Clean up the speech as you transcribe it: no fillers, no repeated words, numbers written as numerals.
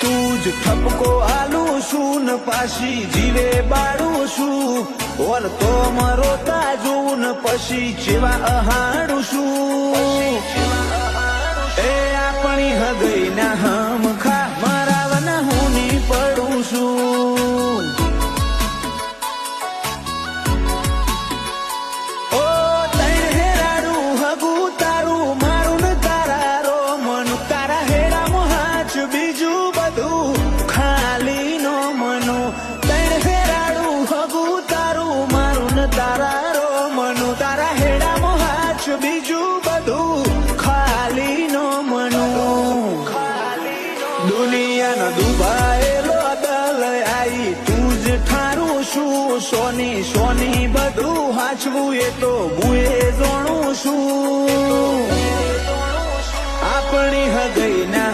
તું જ ઠપકો આલું છું ને પાછી જીવે બાળું છું ઓર તો મારો તાજું ને પછી જેવા અહાડું છું એ આપણી હગઈ ના હમ ખા મારા વના હું ની પડું છું ઓ તૈણ હેરાડું હગું તારું મારું ને તારા રો મન તારા હેરામાં હાચ બીજું બધું ખાલી નો મનો તૈણ હેરાડું હગું તારું મારું ને તારા રો મનો તારા હેરામાં હાચ બીજું બધું ખાલી નો મનો દુનિયાનો દુભાયેલો દલ આઈ તું જ ઠારું છું સોની સોની બધું હાચવું એ તો મુએ જોણું છું આપણી હગઈ ના